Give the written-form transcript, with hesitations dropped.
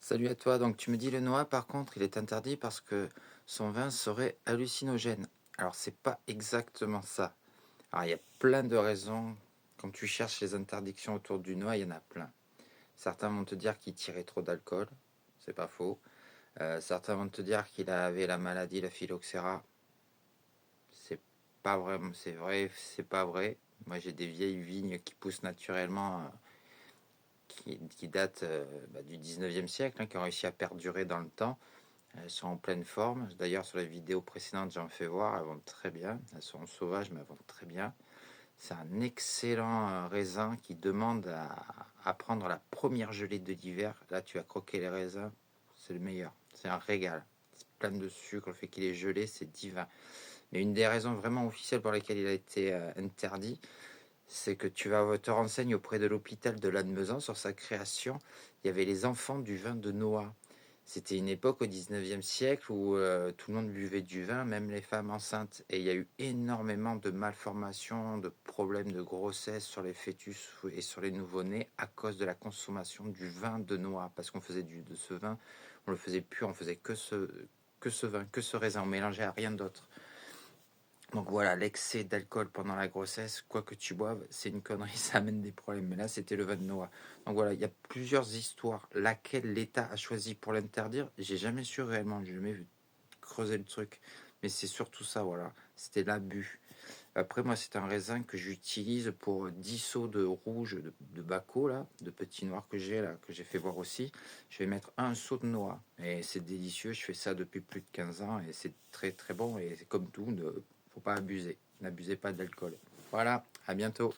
Salut à toi. Donc tu me dis le noix par contre il est interdit parce que son vin serait hallucinogène. Alors c'est pas exactement ça. Alors il y a plein de raisons. Quand tu cherches les interdictions autour du noix, il y en a plein. Certains vont te dire qu'il tirait trop d'alcool. C'est pas faux. Certains vont te dire qu'il avait la maladie, la phylloxéra. C'est pas vraiment, c'est vrai, c'est pas vrai. Moi j'ai des vieilles vignes qui poussent naturellement, qui datent du 19e siècle, hein, qui ont réussi à perdurer dans le temps. Elles sont en pleine forme. D'ailleurs, sur les vidéos précédentes, j'en fais voir. Elles vont très bien. Elles sont sauvages, mais elles vont très bien. C'est un excellent raisin qui demande à prendre la première gelée de l'hiver. Là, tu as croqué les raisins. C'est le meilleur. C'est un régal. C'est plein de sucre. Le fait qu'il est gelé, c'est divin. Mais une des raisons vraiment officielles pour lesquelles il a été interdit, c'est que tu vas te renseigner auprès de l'hôpital de Lannemezan sur sa création. Il y avait les enfants du vin de Noix. C'était une époque au 19e siècle où tout le monde buvait du vin, même les femmes enceintes. Et il y a eu énormément de malformations, de problèmes de grossesse sur les fœtus et sur les nouveau-nés à cause de la consommation du vin de noix. Parce qu'on faisait de ce vin, on le faisait pur, on faisait que ce vin, que ce raisin, on mélangeait à rien d'autre. Donc voilà, l'excès d'alcool pendant la grossesse, quoi que tu boives, c'est une connerie, ça amène des problèmes. Mais là, c'était le vin de noix. Donc voilà, il y a plusieurs histoires. Laquelle l'État a choisi pour l'interdire, j'ai jamais su réellement, j'ai jamais vu creuser le truc. Mais c'est surtout ça, voilà. C'était l'abus. Après, moi, c'est un raisin que j'utilise pour 10 seaux de rouge, de Baco, là, de petit noir que j'ai, là, que j'ai fait voir aussi. Je vais mettre un seau de noix. Et c'est délicieux. Je fais ça depuis plus de 15 ans et c'est très, très bon. Et c'est comme tout, ne faut pas abuser. N'abusez pas d'alcool. Voilà, à bientôt.